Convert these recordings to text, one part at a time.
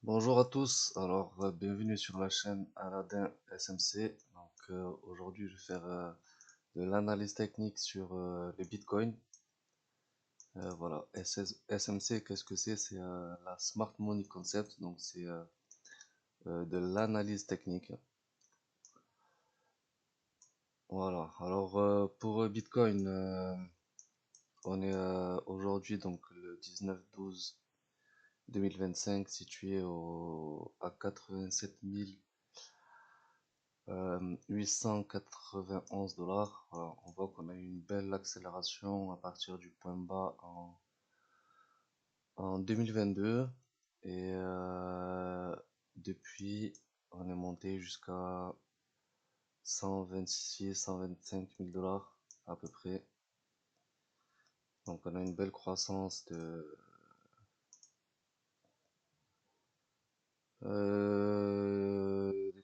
Bonjour à tous, bienvenue sur la chaîne Aladdin SMC. Aujourd'hui je vais faire de l'analyse technique sur le Bitcoin. SMC, qu'est-ce que c'est? C'est la Smart Money Concept, donc c'est de l'analyse technique. Voilà, pour Bitcoin, on est aujourd'hui donc le 19/12/2025 situé à 87 $891. Voilà, on voit qu'on a eu une belle accélération à partir du point bas en 2022 et depuis on est monté jusqu'à 126 $125 000 à peu près. Donc on a une belle croissance de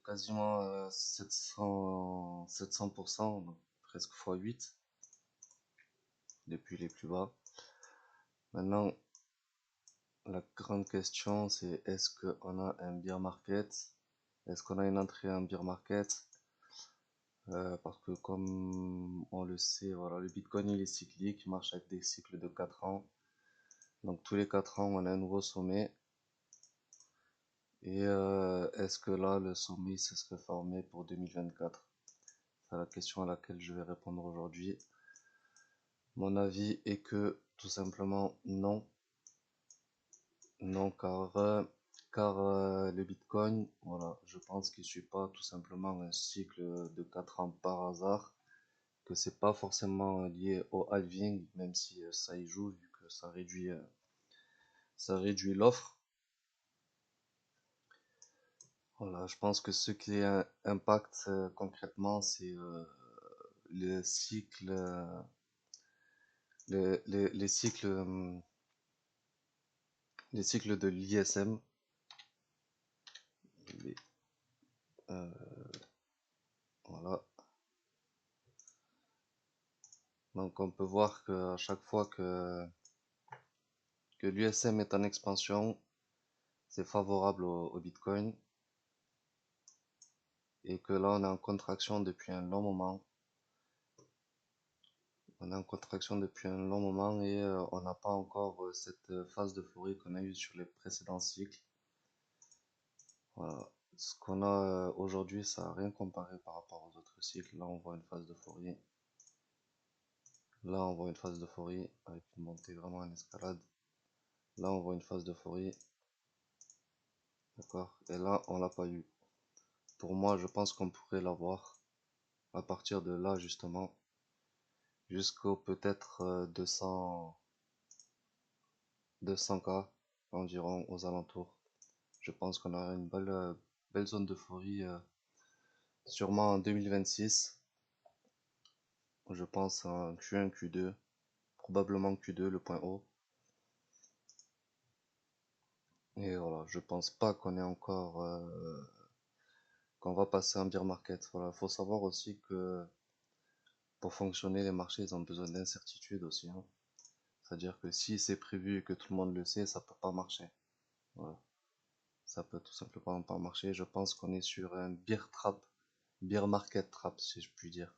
quasiment 700%, donc presque x 8 depuis les plus bas. Maintenant, la grande question, c'est est-ce qu'on a un bear market? Est-ce qu'on a une entrée en bear market? Parce que comme on le sait, voilà, le Bitcoin il est cyclique, il marche avec des cycles de 4 ans. Donc tous les 4 ans, on a un nouveau sommet. Et est-ce que là, le sommet se serait formé pour 2024? C'est la question à laquelle je vais répondre aujourd'hui. Mon avis est que tout simplement non. Non, car le Bitcoin, voilà, je pense qu'il ne suit pas tout simplement un cycle de 4 ans par hasard, que c'est pas forcément lié au halving, même si ça y joue, vu que ça réduit l'offre. Voilà, je pense que ce qui impacte concrètement, c'est le cycle, les cycles, les cycles de l'ISM. Voilà. Donc on peut voir que à chaque fois que l'USM est en expansion, c'est favorable au Bitcoin. Et que là, on est en contraction depuis un long moment. On est en contraction depuis un long moment et on n'a pas encore cette phase d'euphorie qu'on a eue sur les précédents cycles. Voilà. Ce qu'on a aujourd'hui, ça n'a rien comparé par rapport aux autres cycles. Là, on voit une phase d'euphorie. Là, on voit une phase d'euphorie avec une montée vraiment en escalade. Là, on voit une phase d'euphorie. D'accord? Et là, on l'a pas eu. Pour moi, je pense qu'on pourrait l'avoir à partir de là, justement, jusqu'au peut-être 200K environ aux alentours. Je pense qu'on aura une belle zone d'euphorie, sûrement en 2026. Je pense en Q1, Q2, probablement Q2, le point haut. Et voilà, je pense pas qu'on est encore qu'on va passer en bear market. Voilà, faut savoir aussi que pour fonctionner, les marchés, ils ont besoin d'incertitude aussi, hein. C'est-à-dire que si c'est prévu et que tout le monde le sait, ça peut pas marcher. Voilà. Ça peut tout simplement pas marcher. Je pense qu'on est sur un bear trap, bear market trap, si je puis dire.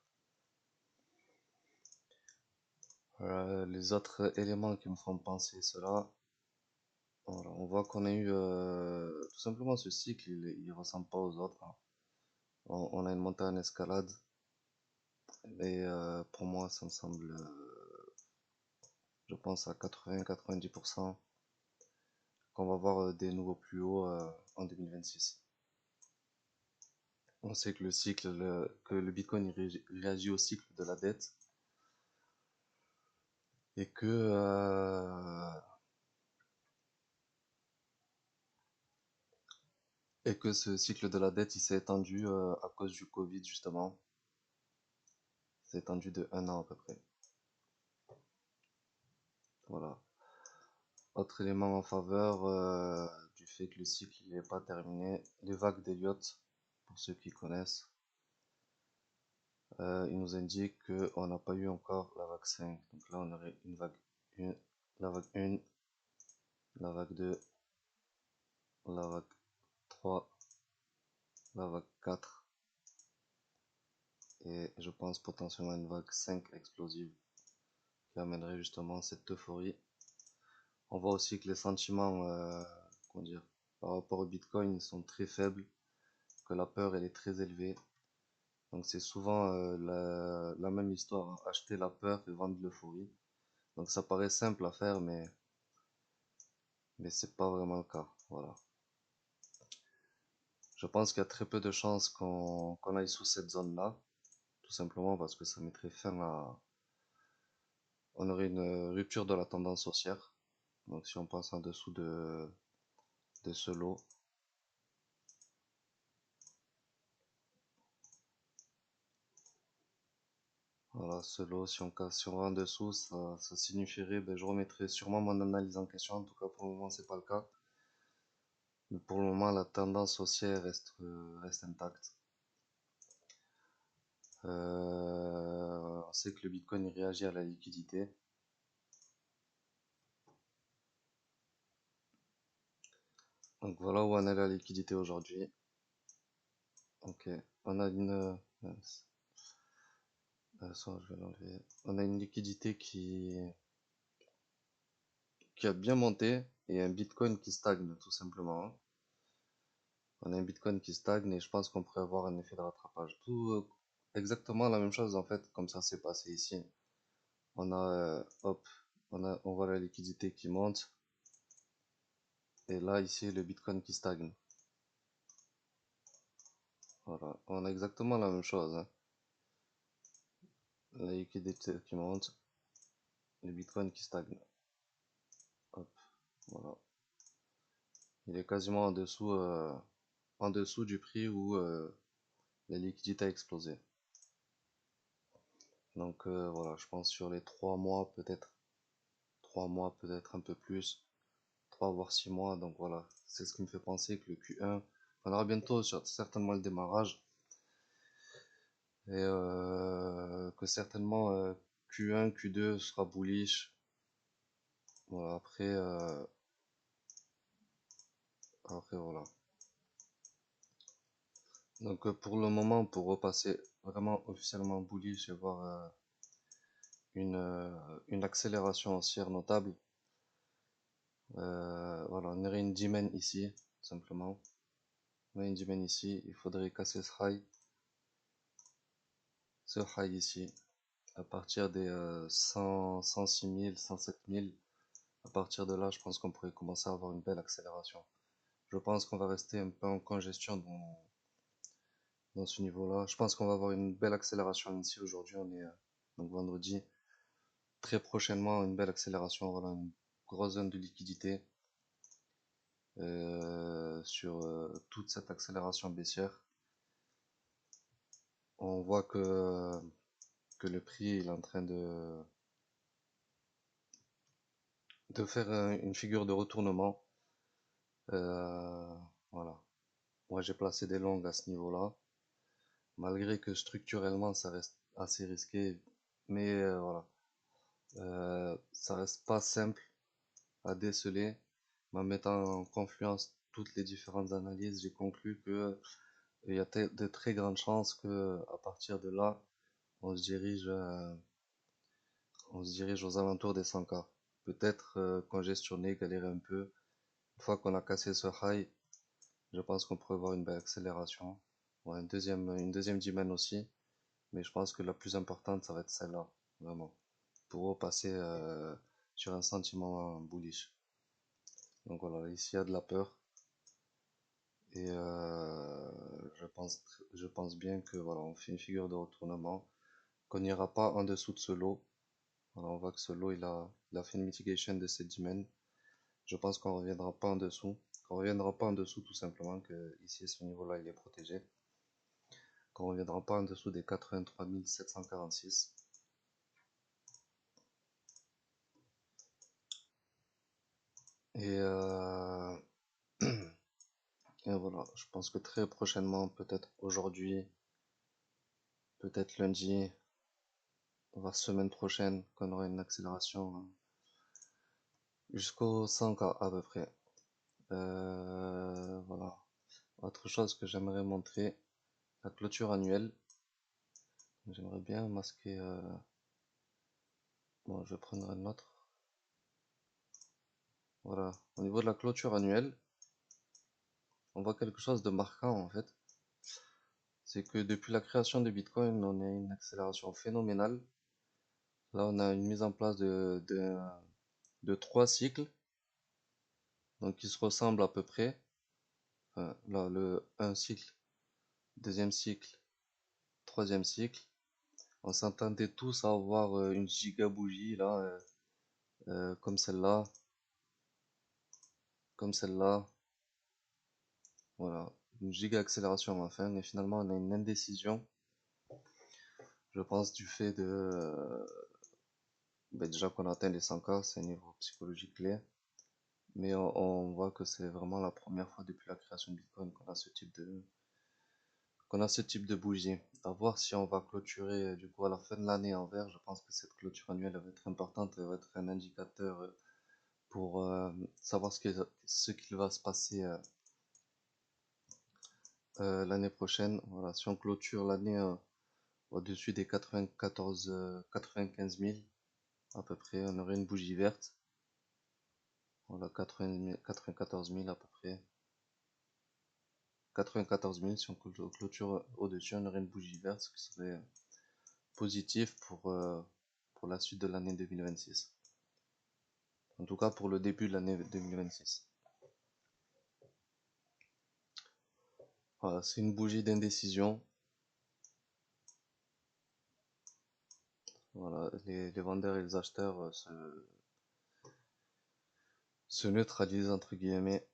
Les autres éléments qui me font penser cela, voilà, on voit qu'on a eu tout simplement ce cycle, il ressemble pas aux autres, hein. On a une montée en escalade et pour moi, ça me semble, je pense à 80-90% qu'on va voir des nouveaux plus hauts en 2026. On sait que que le Bitcoin réagit au cycle de la dette et que ce cycle de la dette il s'est étendu à cause du Covid justement. Il s'est étendu de 1 an à peu près. Voilà. Autre élément en faveur du fait que le cycle n'est pas terminé, les vagues d'Elliott, pour ceux qui connaissent, il nous indique qu'on n'a pas eu encore la vague 5. Donc là, on aurait une vague 1, la vague 1, la vague 2, la vague 3, la vague 4 et je pense potentiellement une vague 5 explosive qui amènerait justement cette euphorie. On voit aussi que les sentiments comment dire, par rapport au Bitcoin sont très faibles, que la peur elle est très élevée. Donc c'est souvent la même histoire, hein, acheter la peur et vendre l'euphorie. Donc ça paraît simple à faire, mais c'est pas vraiment le cas. Voilà. Je pense qu'il y a très peu de chances qu'on aille sous cette zone-là, tout simplement parce que ça mettrait fin à... On aurait une rupture de la tendance haussière. Donc si on passe en dessous de ce lot, voilà, ce lot, si on casse, si on va en dessous, ça signifierait, ben, je remettrai sûrement mon analyse en question. En tout cas, pour le moment, c'est pas le cas. Mais pour le moment, la tendance haussière reste intacte. On sait que le Bitcoin il réagit à la liquidité. Donc voilà où en est la liquidité aujourd'hui. Ok, on a une, mince. Ça, je vais l'enlever. On a une liquidité qui a bien monté et un Bitcoin qui stagne tout simplement, hein. On a un Bitcoin qui stagne et je pense qu'on pourrait avoir un effet de rattrapage. Tout exactement la même chose en fait, comme ça s'est passé ici. On a, hop, on voit la liquidité qui monte et là ici le Bitcoin qui stagne. Voilà, on a exactement la même chose, hein. La liquidité qui monte, le Bitcoin qui stagne. Hop, voilà. Il est quasiment en dessous du prix où la liquidité a explosé. Donc voilà, je pense sur les 3 mois peut-être un peu plus, 3 voire 6 mois. Donc voilà, c'est ce qui me fait penser que le Q1, on aura bientôt certainement le démarrage et que certainement Q1, Q2 sera bullish. Voilà, après voilà. Donc pour le moment, pour repasser vraiment officiellement bullish et voir une, euh, une accélération haussière notable, voilà, on aurait une dimen ici, simplement. On a une dimen ici, il faudrait casser ce high ici, à partir des 106 000, 107 000. À partir de là, je pense qu'on pourrait commencer à avoir une belle accélération. Je pense qu'on va rester un peu en congestion dans ce niveau-là. Je pense qu'on va avoir une belle accélération ici. Aujourd'hui, on est donc vendredi. Très prochainement, une belle accélération. Voilà, une grosse zone de liquidité sur toute cette accélération baissière. On voit que le prix il est en train de faire une figure de retournement. Euh, voilà. Moi, j'ai placé des longues à ce niveau-là, malgré que structurellement, ça reste assez risqué. Mais voilà, ça reste pas simple à déceler. Mais en mettant en confluence toutes les différentes analyses, j'ai conclu que il y a de très grandes chances que à partir de là, on se dirige, euh, on se dirige aux alentours des 100K. Peut-être congestionner, galérer un peu. Une fois qu'on a cassé ce high, je pense qu'on pourrait voir une belle accélération. Ouais, une deuxième dizaine aussi, mais je pense que la plus importante, ça va être celle-là, vraiment, pour repasser sur un sentiment bullish. Donc voilà, ici il y a de la peur et je pense bien que voilà, on fait une figure de retournement, qu'on n'ira pas en dessous de ce lot. Voilà, on voit que ce lot il a fait une mitigation de cette dizaine. Je pense qu'on reviendra pas en dessous, qu'on reviendra pas en dessous tout simplement, que ici ce niveau-là il est protégé. Qu'on reviendra pas en dessous des 83 746. Et, et voilà, je pense que très prochainement, peut-être aujourd'hui, peut-être lundi, voire semaine prochaine, qu'on aura une accélération jusqu'au 100K à peu près. Voilà. Autre chose que j'aimerais montrer, la clôture annuelle. J'aimerais bien masquer. Bon, je vais prendre un autre. Voilà. Au niveau de la clôture annuelle, on voit quelque chose de marquant en fait. C'est que depuis la création de Bitcoin, on a une accélération phénoménale. Là, on a une mise en place de trois cycles, donc qui se ressemblent à peu près. Enfin, là, un cycle, deuxième cycle, troisième cycle. On s'attendait tous à avoir une giga bougie là, comme celle-là, comme celle-là. Voilà, une giga accélération enfin, mais finalement on a une indécision, je pense, du fait de ben déjà qu'on a atteint les 100K, c'est un niveau psychologique clé, mais on voit que c'est vraiment la première fois depuis la création de Bitcoin qu'on a ce type de bougie. À voir si on va clôturer du coup à la fin de l'année en vert. Je pense que cette clôture annuelle elle va être importante, elle va être un indicateur pour savoir ce qu'il va se passer l'année prochaine. Voilà, si on clôture l'année au-dessus des 95 000 à peu près, on aurait une bougie verte. Voilà, 94 000 à peu près. 94 000, si on clôture au-dessus, on aurait une bougie verte, ce qui serait positif pour la suite de l'année 2026. En tout cas, pour le début de l'année 2026. Voilà, c'est une bougie d'indécision. Voilà, les vendeurs et les acheteurs se neutralisent entre guillemets.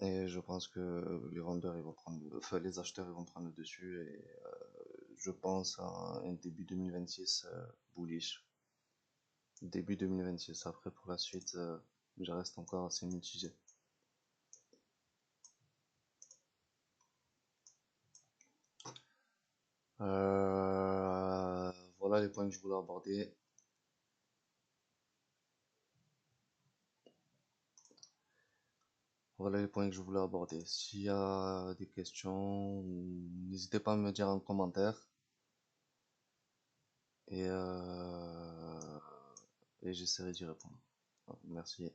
Et je pense que les vendeurs ils vont enfin les acheteurs ils vont prendre le dessus et je pense à un début 2026 bullish. Début 2026. Après pour la suite, je reste encore assez mitigé. Voilà les points que je voulais aborder. Voilà les points que je voulais aborder. S'il y a des questions, n'hésitez pas à me dire en commentaire. Et, et j'essaierai d'y répondre. Merci.